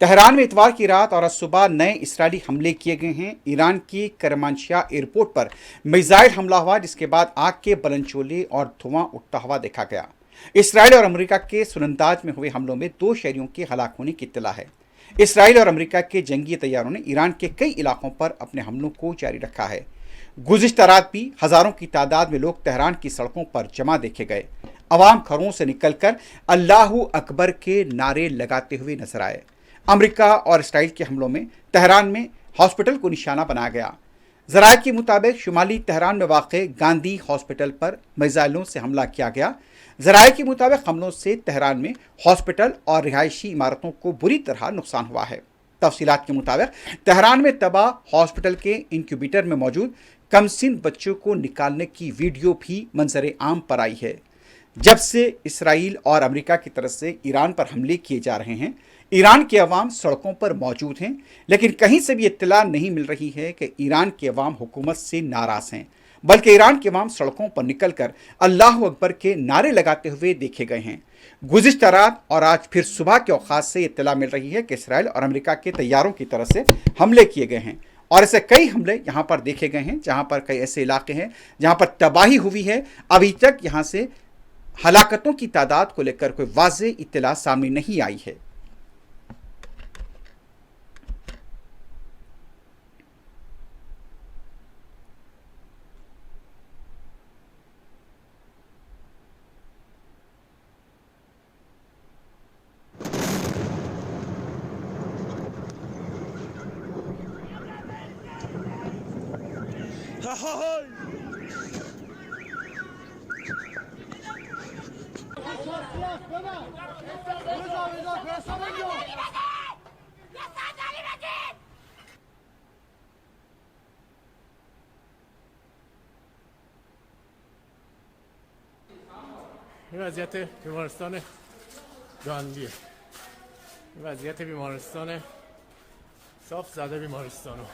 Tehran में इतवार की रात और आज सुबह नए इसराइली हमले किए गए हैं। ईरान की करमानशाह एयरपोर्ट पर मिसाइल हमला हुआ, जिसके बाद आग के बुलंदशोले और धुआं उठता हुआ देखा गया। इसराइल और अमेरिका के सुरंदाज में हुए हमलों में 2 शहरियों के हलाक होने की इत्तला है। इसराइल और अमेरिका के जंगी तैयारों ने ईरान के कई इलाकों पर अपने हमलों को जारी रखा है। गुज़िश्ता रात भी हजारों की तादाद में लोग तेहरान की सड़कों पर जमा देखे गए। अवाम घरों से निकलकर अल्लाहू अकबर के नारे लगाते हुए नजर आए। अमेरिका और इसराइल के हमलों में तेहरान में हॉस्पिटल को निशाना बनाया गया। ज़राए के मुताबिक शुमाली तेहरान में वाक़े गांधी हॉस्पिटल पर मिसाइलों से हमला किया गया। ज़राए के मुताबिक हमलों से तेहरान में हॉस्पिटल और रिहायशी इमारतों को बुरी तरह नुकसान हुआ है। तफसीलात के मुताबिक तेहरान में तबाह हॉस्पिटल के इंक्यूबेटर में मौजूद कमसिन बच्चों को निकालने की वीडियो भी मंजर आम पर आई है। जब से इसराइल और अमेरिका की तरफ से ईरान पर हमले किए जा रहे हैं, ईरान के अवाम सड़कों पर मौजूद हैं, लेकिन कहीं से भी इत्तला नहीं मिल रही है कि ईरान के अवाम हुकूमत से नाराज़ हैं, बल्कि ईरान के अवाम सड़कों पर निकलकर अल्लाह अकबर के नारे लगाते हुए देखे गए हैं। गुज़िश्ता रात और आज फिर सुबह के औकात से इत्तला मिल रही है कि इसराइल और अमेरिका के तैयारों की तरफ से हमले किए गए हैं, और ऐसे कई हमले यहाँ पर देखे गए हैं जहाँ पर कई ऐसे इलाके हैं जहाँ पर तबाही हुई है। अभी तक यहाँ से हलाकतों की तादाद को लेकर कोई वाज़ेह इत्तला सामने नहीं आई है। این وضعیت بیمارستان گاندیه. این وضعیت بیمارستان صاف زده بیمارستانو.